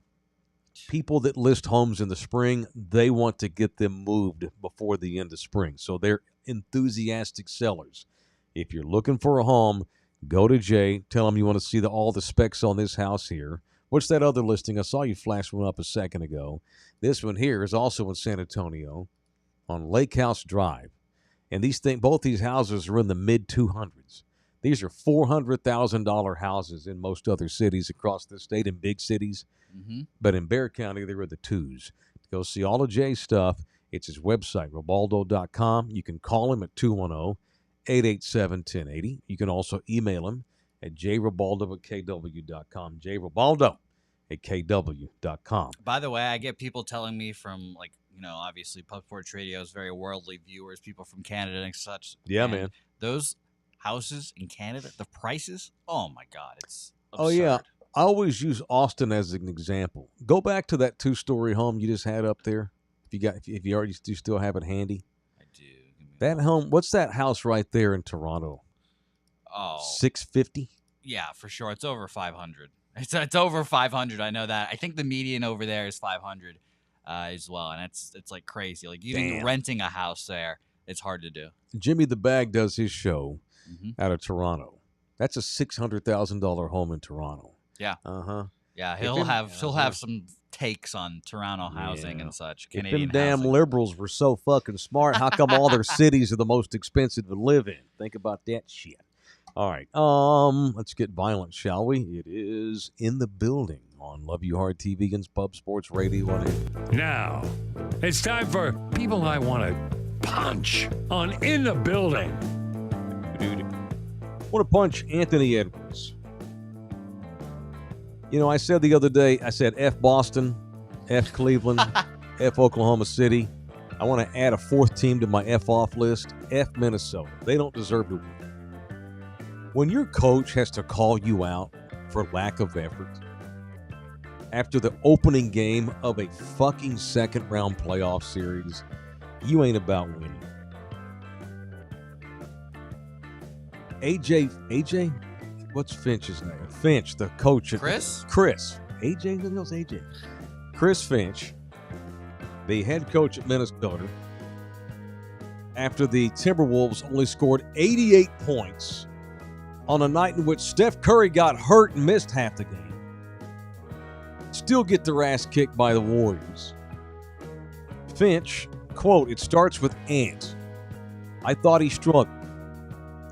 People that list homes in the spring, they want to get them moved before the end of spring. So they're enthusiastic sellers. If you're looking for a home, go to Jay. Tell him you want to see all the specs on this house here. What's that other listing? I saw you flash one up a second ago. This one here is also in San Antonio on Lake House Drive. And both these houses are in the mid-200s. These are $400,000 houses in most other cities across the state and big cities. Mm-hmm. But in Bexar County, there are the twos. To go see all of Jay's stuff, it's his website, Ribaldo.com. You can call him at 210-887-1080. You can also email him at jribaldo@kw.com. jribaldo@kw.com. By the way, I get people telling me from, like, obviously Pub Sports Radio is very worldly viewers, people from Canada and such. Yeah, and man. Those houses in Canada, the prices, oh my God, it's absurd. Oh, yeah. I always use Austin as an example. Go back to that 2-story home you just had up there. If you already do still have it handy. I do. That home, what's that house right there in Toronto? Oh, $650? yeah, for sure. It's over 500. It's over 500. I know that. I think the median over there is 500 as well, and it's like crazy. Like even renting a house there, it's hard to do. Jimmy the Bag does his show out of Toronto. That's a $600,000 home in Toronto. Yeah. Uh-huh. Yeah, he'll have some takes on Toronto housing and such. If Canadian them damn housing. liberals were so fucking smart, how come all their cities are the most expensive to live in? Think about that shit. All right. Let's get violent, shall we? It is In the Building on Love You Hard TV and Pub Sports Radio. Now, it's time for People I Want to Punch on In the Building. I want to punch Anthony Edwards. I said the other day, I said F Boston, F Cleveland, F Oklahoma City. I want to add a fourth team to my F off list, F Minnesota. They don't deserve to win. When your coach has to call you out for lack of effort after the opening game of a fucking second-round playoff series, you ain't about winning. AJ, what's Finch's name? Finch, the coach. Chris? AJ, who knows AJ? Chris Finch, the head coach at Minnesota, after the Timberwolves only scored 88 points on a night in which Steph Curry got hurt and missed half the game, still get their ass kicked by the Warriors. Finch, quote, "It starts with Ant. I thought he struggled."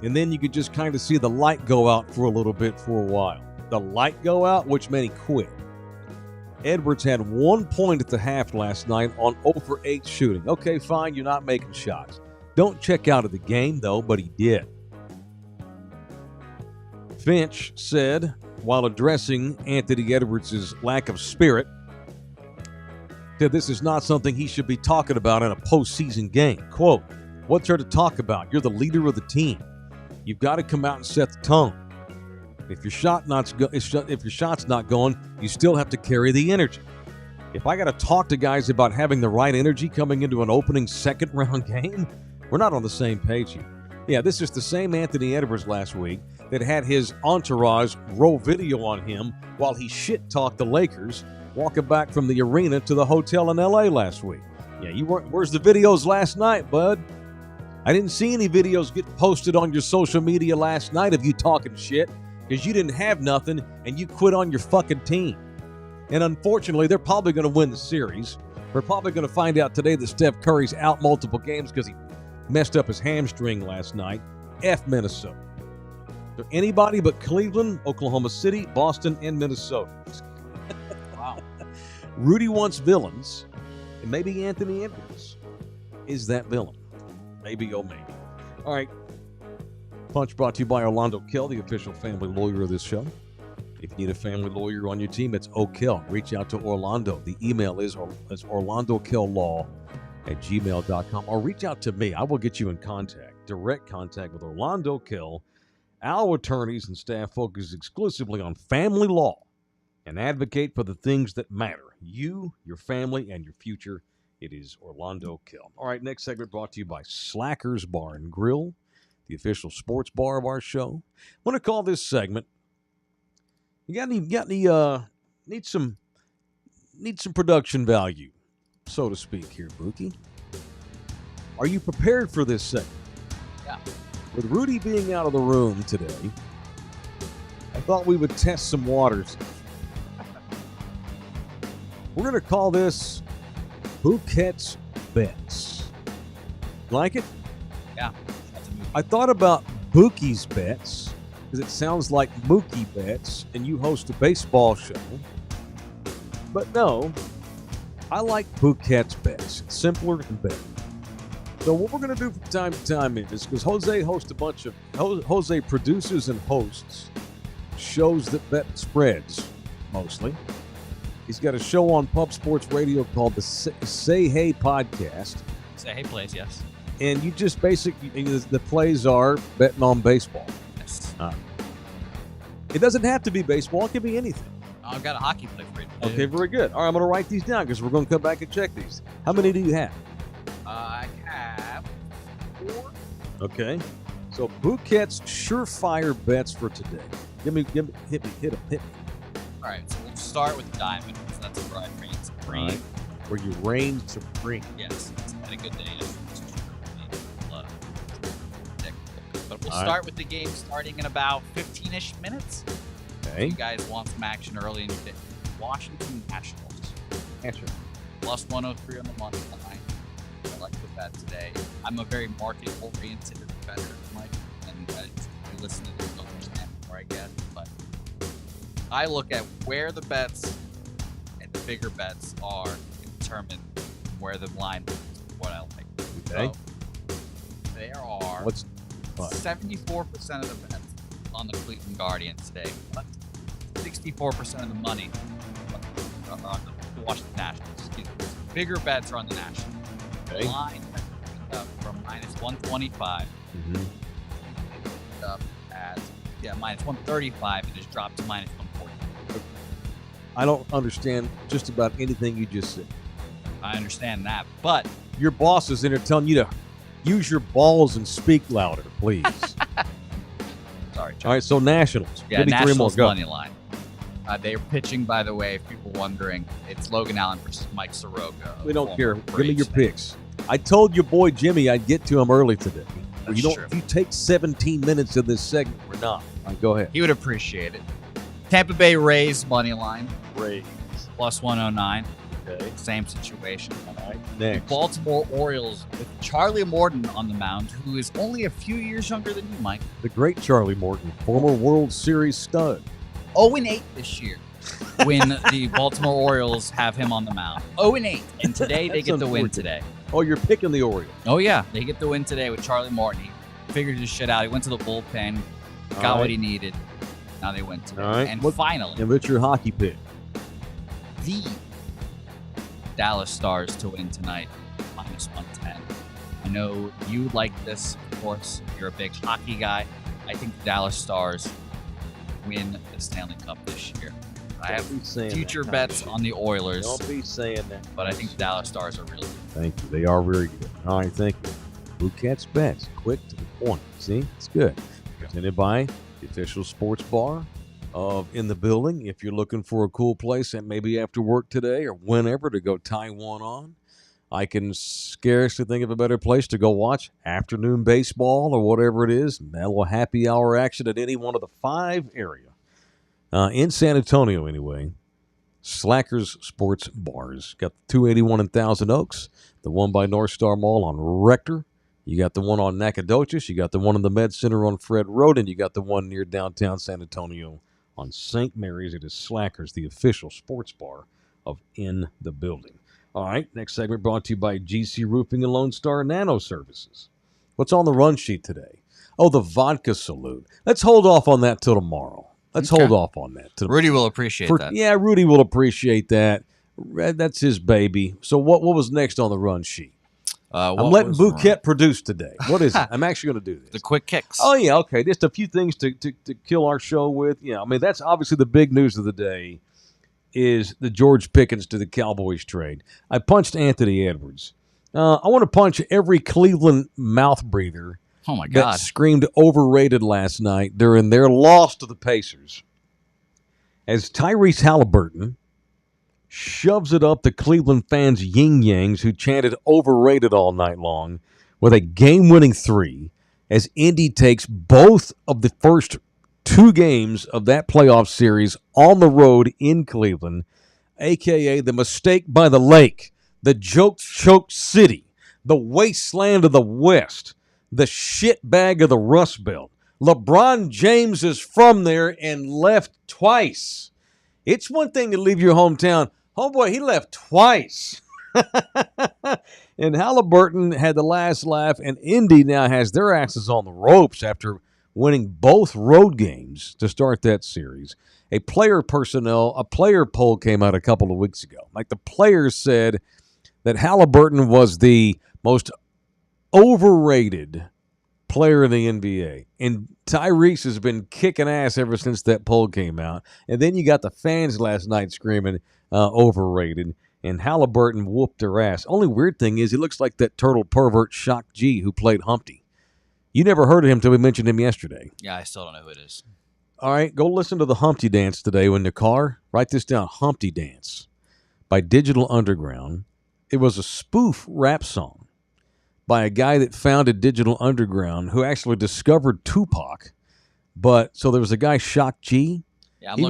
And then you could just kind of see the light go out for a little bit for a while. The light go out, which meant he quit. Edwards had 1 point at the half last night on 0 for 8 shooting. Okay, fine, you're not making shots. Don't check out of the game, though, but he did. Finch said, while addressing Anthony Edwards' lack of spirit, that this is not something he should be talking about in a postseason game. Quote, "What's there to talk about? You're the leader of the team. You've got to come out and set the tone. If your shot's not going, you still have to carry the energy. If I got to talk to guys about having the right energy coming into an opening second-round game, we're not on the same page here." Yeah, this is the same Anthony Edwards last week that had his entourage roll video on him while he shit-talked the Lakers walking back from the arena to the hotel in L.A. last week. Yeah, you weren't. Where's the videos last night, bud? I didn't see any videos get posted on your social media last night of you talking shit because you didn't have nothing and you quit on your fucking team. And unfortunately, they're probably going to win the series. We're probably going to find out today that Steph Curry's out multiple games because he messed up his hamstring last night. F Minnesota. So anybody but Cleveland, Oklahoma City, Boston, and Minnesota. Wow. Rudy wants villains, and maybe Anthony Edwards is that villain. Maybe, oh maybe. All right. Punch brought to you by Orlando Kell, the official family lawyer of this show. If you need a family lawyer on your team, it's O'Kill. Reach out to Orlando. The email is orlandokilllaw@gmail.com, or reach out to me. I will get you in contact, direct contact with Orlando Kill. Our attorneys and staff focus exclusively on family law and advocate for the things that matter. You, your family, and your future. It is Orlando Kill. All right, next segment brought to you by Slackers Bar and Grill, the official sports bar of our show. I want to call this segment, need some production value, so to speak here, Bouquet. Are you prepared for this segment? Yeah. With Rudy being out of the room today, I thought we would test some waters. We're going to call this Bouquet's Bets. Like it? Yeah. That's a movie. I thought about Bookie's Bets, because it sounds like Mookie Betts and you host a baseball show. But no, I like Bouquet's Bets. It's simpler and better. So what we're going to do from time to time is, because Jose hosts a bunch of, Jose produces and hosts shows that bet spreads, mostly. He's got a show on Pub Sports Radio called the Say Hey Podcast. Say Hey Plays, yes. And you just basically, the plays are betting on baseball. Yes. It doesn't have to be baseball. It can be anything. I've got a hockey play for you. Okay, very good. All right, I'm going to write these down because we're going to come back and check these. How many do you have? I have 4. Okay. So Bouquet's surefire bets for today. Hit me. Hit me. All right, so we'll start with Diamond, because that's where I reign supreme. Right. Where you reign supreme. Yes, it's had a good day yesterday. But we'll All start with the game starting in about 15-ish minutes. Okay. You guys want some action early in your day. Washington Nationals. Answer. Plus 103 on the money line. I like the bet today. I'm a very market-oriented bettor, Mike, and if you listen to this, you'll understand where I get. But I look at where the bets and the bigger bets are and determine where the line is, what I like. Okay. So, there are 74% of the bets on the Cleveland Guardians today, but 64% of the money are on the Washington Nationals. Excuse me. Bigger bets are on the Nationals. Okay. The line from minus 125 up at minus 135 and has dropped to minus 140. I don't understand just about anything you just said. I understand that, but Your boss is in there telling you to use your balls and speak louder, please. sorry, Chuck. All right, so Nationals. Yeah, Give me 3 more. Nationals Go. money line. They're pitching, by the way, if people wondering, it's Logan Allen versus Mike Soroka. We don't care. former Give me your Braves. picks. I told your boy Jimmy I'd get to him early today. That's You don't. true. If you take 17 minutes of this segment, we're not. All right, go ahead. He would appreciate it. Tampa Bay Rays money line Rays. plus 109. Okay. Same situation. All right. Next. Baltimore Orioles with Charlie Morton on the mound, who is only a few years younger than you, Mike. The great Charlie Morton, former World Series stud. 0-8 this year when the Baltimore Orioles have him on the mound. 0-8. And today they That's get the win unfortunate. today. Oh, you're picking the Orioles. Oh, yeah. They get the win today with Charlie Morton. He figured his shit out. He went to the bullpen, got All what right. he needed. Now they win today. All right. And What- finally, And what's your hockey pick? the Dallas Stars to win tonight, minus 110. I know you like this, of course. You're a big hockey guy. I think the Dallas Stars win the Stanley Cup this year. I have Don't be saying future that kind of bets shit. on the Oilers, Don't be saying that. but I think the Dallas Stars are really good. Thank you. They are very good. All right, thank you. Bouquet's Bets. Quick to the point. See? It's good. Presented by the official sports bar of In the Building. If you're looking for a cool place and maybe after work today or whenever to go tie one on, I can scarcely think of a better place to go watch afternoon baseball or whatever it is. That little happy hour action at any one of the 5 area. In San Antonio, anyway. Slackers Sports Bars. Got the 281 in Thousand Oaks, the one by North Star Mall on Rector. You got the one on Nacogdoches. You got the one in the Med Center on Fred Road, and you got the one near downtown San Antonio on St. Mary's. It is Slackers, the official sports bar of In the Building. All right, next segment brought to you by GC Roofing and Lone Star Nano Services. What's on the run sheet today? Oh, the vodka salute. Let's hold off on that till tomorrow. Let's Okay. hold off on that. Rudy will appreciate that. Yeah, Rudy will appreciate that. That's his baby. So what was next on the run sheet? I'm letting Bouquet produce today. What is it? I'm actually going to do this. The quick kicks. Oh, yeah, okay. Just a few things to kill our show with. Yeah, I mean, that's obviously the big news of the day is the George Pickens to the Cowboys trade. I punched Anthony Edwards. I want to punch every Cleveland mouth breather Oh, my that God. screamed overrated last night during their loss to the Pacers. As Tyrese Halliburton shoves it up the Cleveland fans' yin-yangs who chanted overrated all night long with a game-winning 3 as Indy takes both of the first 2 games of that playoff series on the road in Cleveland, a.k.a. the mistake by the lake, the joke-choked city, the wasteland of the West, the shit bag of the Rust Belt. LeBron James is from there and left twice. It's one thing to leave your hometown. Homeboy, he left twice. And Halliburton had the last laugh, and Indy now has their asses on the ropes after winning both road games to start that series. A player poll came out a couple of weeks ago. Like, the players said that Halliburton was the most overrated player in the NBA. And Tyrese has been kicking ass ever since that poll came out. And then you got the fans last night screaming overrated. And Halliburton whooped their ass. Only weird thing is he looks like that turtle pervert Shock G who played Humpty. You never heard of him until we mentioned him yesterday. Yeah, I still don't know who it is. All right, go listen to the Humpty Dance today in the car. Write this down, Humpty Dance by Digital Underground. It was a spoof rap song by a guy that founded Digital Underground who actually discovered Tupac. But so there was a guy, Shock G. Yeah, He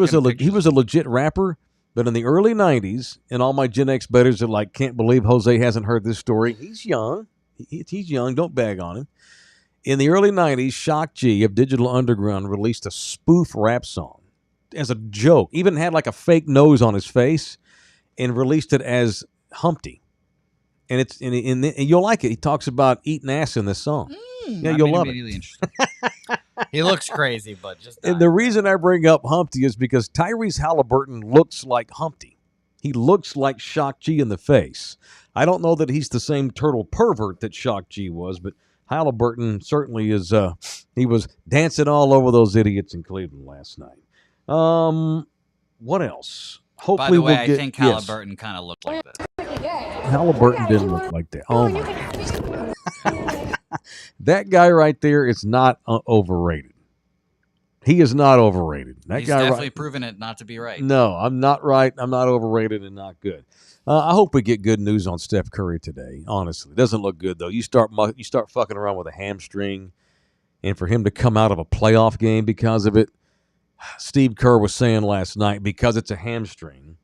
was a legit rapper. But in the early 90s, and all my Gen X betters are like, can't believe Jose hasn't heard this story. He's young. He's young. Don't bag on him. In the early 90s, Shock G of Digital Underground released a spoof rap song as a joke. Even had like a fake nose on his face and released it as Humpty. And and you'll like it. He talks about eating ass in this song. Yeah, you'll love it. Interesting. He looks crazy, but just And the reason I bring up Humpty is because Tyrese Halliburton looks like Humpty. He looks like Shock G in the face. I don't know that he's the same turtle pervert that Shock G was, but Halliburton certainly is. He was dancing all over those idiots in Cleveland last night. What else? Hopefully, by the way, we'll get, I think Halliburton kind of looked like this. Halliburton didn't look like that. Oh my God. That guy right there is not overrated. He is not overrated. He's definitely proven it not to be right. No, I'm not right. I'm not overrated and not good. I hope we get good news on Steph Curry today. Honestly, it doesn't look good though. You start fucking around with a hamstring, and for him to come out of a playoff game because of it, Steve Kerr was saying last night because it's a hamstring,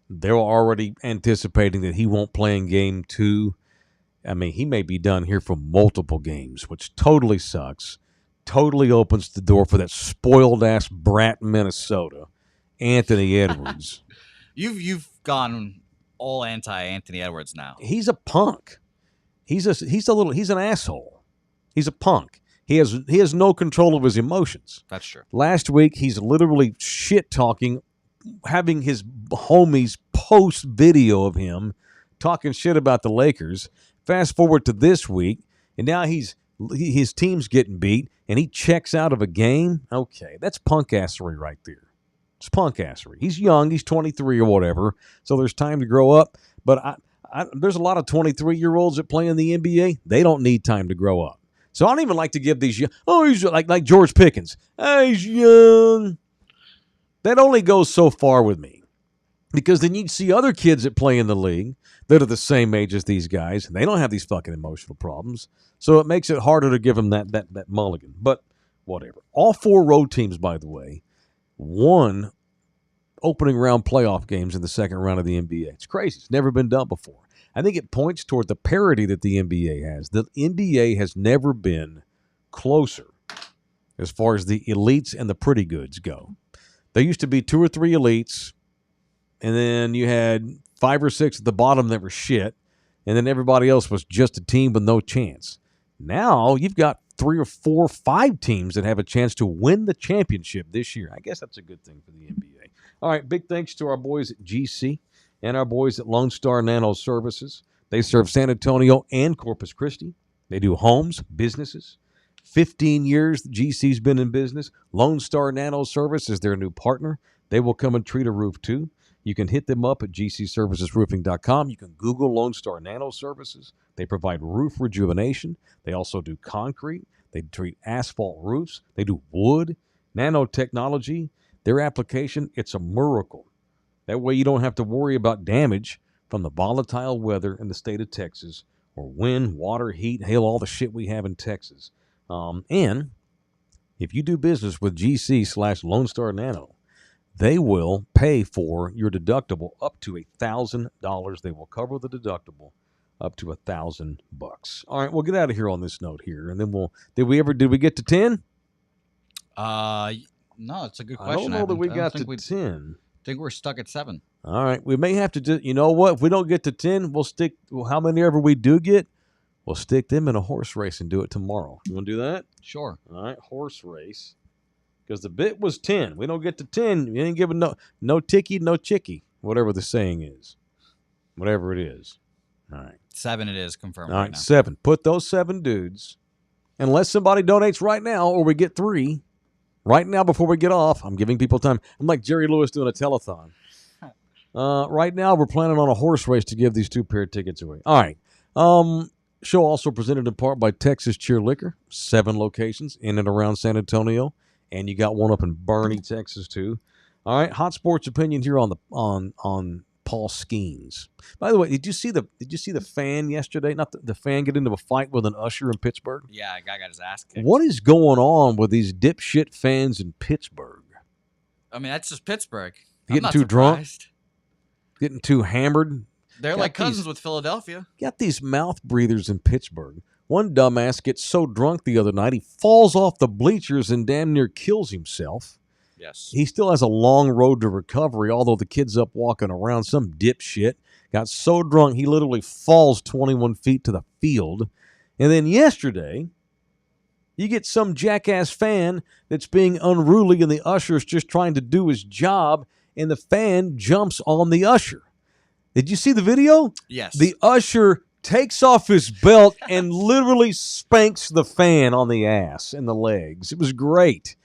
they're already anticipating that he won't play in game 2. I mean, he may be done here for multiple games, which totally sucks. Totally opens the door for that spoiled-ass brat Minnesota, Anthony Edwards. You've gone all anti-Anthony Edwards now. He's a punk. He's an asshole. He's a punk. He has no control of his emotions. That's true. Last week, he's literally shit-talking, having his homies post video of him talking shit about the Lakers. Fast forward to this week, and now his team's getting beat, and he checks out of a game. Okay, that's punk-assery right there. It's punk-assery. He's young. He's 23 or whatever, so there's time to grow up. But there's a lot of 23-year-olds that play in the NBA. They don't need time to grow up. So I don't even like to give these he's like George Pickens. He's young. That only goes so far with me. Because then you'd see other kids that play in the league that are the same age as these guys, and they don't have these fucking emotional problems. So it makes it harder to give them that mulligan. But whatever. All 4 road teams, by the way, won opening round playoff games in the second round of the NBA. It's crazy. It's never been done before. I think it points toward the parity that the NBA has. The NBA has never been closer as far as the elites and the pretty goods go. There used to be 2 or 3 elites, and then you had 5 or 6 at the bottom that were shit, and then everybody else was just a team with no chance. Now you've got 3 or 4, 5 teams that have a chance to win the championship this year. I guess that's a good thing for the NBA. All right, big thanks to our boys at GC and our boys at Lone Star Nano Services. They serve San Antonio and Corpus Christi. They do homes, businesses. 15 years GC's been in business. Lone Star Nano Service is their new partner. They will come and treat a roof too. You can hit them up at gcservicesroofing.com. You can Google Lone Star Nano Services. They provide roof rejuvenation. They also do concrete. They treat asphalt roofs. They do wood, nanotechnology. Their application, it's a miracle. That way you don't have to worry about damage from the volatile weather in the state of Texas, or wind, water, heat, hail, all the shit we have in Texas. And if you do business with GC/Lone Star Nano, they will pay for your deductible up to $1,000. They will cover the deductible up to $1,000. All right, we'll get out of here on this note here, and then did we get to 10? No, it's a good I question. don't know that we I don't got think to 10. I think we're stuck at 7. All right. We may have to do, you know what? If we don't get to 10, we'll stick, how many ever we do get, we'll stick them in a horse race and do it tomorrow. You want to do that? Sure. All right. Horse race. Because the bit was 10. We don't get to 10. You ain't giving no ticky, no chicky, whatever the saying is. Whatever it is. All right. 7 it is confirmed. All right. Now. 7. Put those 7 dudes, unless somebody donates right now or we get 3. Right now, before we get off, I'm giving people time. I'm like Jerry Lewis doing a telethon. Right now, we're planning on a horse race to give these 2 pair of tickets away. All right. Show also presented in part by Texas Cheer Liquor. 7 locations in and around San Antonio, and you got one up in Bernie, Texas, too. All right. Hot sports opinion here on Paul Skeens. By the way, did you see the fan yesterday? Not the fan get into a fight with an usher in Pittsburgh? Yeah, a guy got his ass kicked. What is going on with these dipshit fans in Pittsburgh? I mean, that's just Pittsburgh. Getting too drunk? Getting too hammered? They're like cousins with Philadelphia. Got these mouth breathers in Pittsburgh. One dumbass gets so drunk the other night, he falls off the bleachers and damn near kills himself. Yes. He still has a long road to recovery, although the kid's up walking around. Some dipshit got so drunk he literally falls 21 feet to the field. And then yesterday, you get some jackass fan that's being unruly and the usher's just trying to do his job, and the fan jumps on the usher. Did you see the video? Yes. The usher takes off his belt and literally spanks the fan on the ass and the legs. It was great.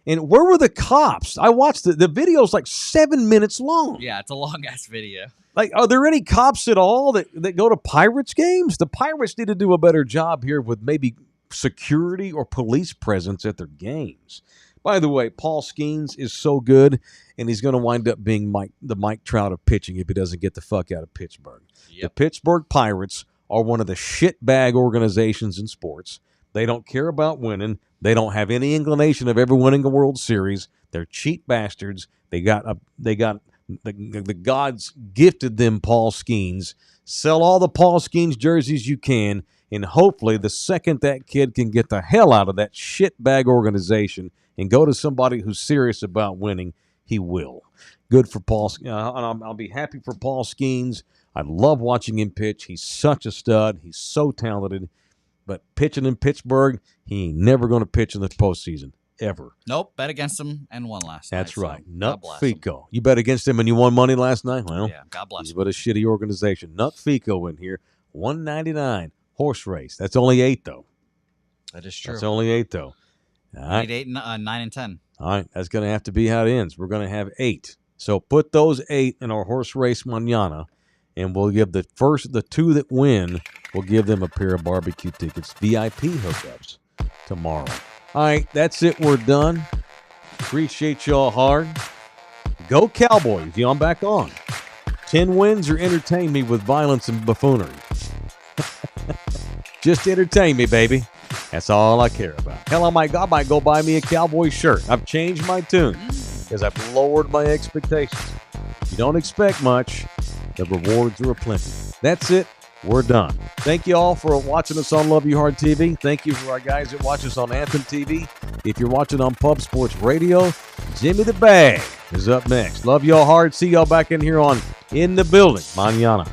And where were the cops? I watched the video's like 7 minutes long. Yeah, it's a long-ass video. Like, are there any cops at all that go to Pirates games? The Pirates need to do a better job here with maybe security or police presence at their games. By the way, Paul Skeens is so good, and he's going to wind up being the Mike Trout of pitching if he doesn't get the fuck out of Pittsburgh. Yep. The Pittsburgh Pirates are one of the shitbag organizations in sports. They don't care about winning. They don't have any inclination of ever winning a World Series. They're cheap bastards. They got the gods gifted them Paul Skeens. Sell all the Paul Skeens jerseys you can, and hopefully the second that kid can get the hell out of that shitbag organization and go to somebody who's serious about winning, he will. Good for Paul. I'll be happy for Paul Skeens. I love watching him pitch. He's such a stud. He's so talented. But pitching in Pittsburgh, he ain't never going to pitch in the postseason, ever. Nope, bet against him and won last night. That's right. So Nut Fico. You bet against him and you won money last night? Well, yeah, God bless he's him. but a shitty organization. Nut Fico in here, $199 horse race. That's only 8, though. That is true. That's only 8, though. All right. 8, 9, and 10. All right, that's going to have to be how it ends. We're going to have 8. So put those 8 in our horse race mañana, and we'll give the 2 that win, we'll give them a pair of barbecue tickets, VIP hookups, tomorrow. All right, that's it. We're done. Appreciate y'all hard. Go Cowboys. I'm back on. 10 wins or entertain me with violence and buffoonery. Just entertain me, baby. That's all I care about. Hell, I might go buy me a Cowboy shirt. I've changed my tune because I've lowered my expectations. You don't expect much. The rewards are aplenty. That's it. We're done. Thank you all for watching us on Love You Hard TV. Thank you for our guys that watch us on Anthem TV. If you're watching on Pub Sports Radio, Jimmy the Bag is up next. Love y'all hard. See y'all back in here on In the Building. Mañana.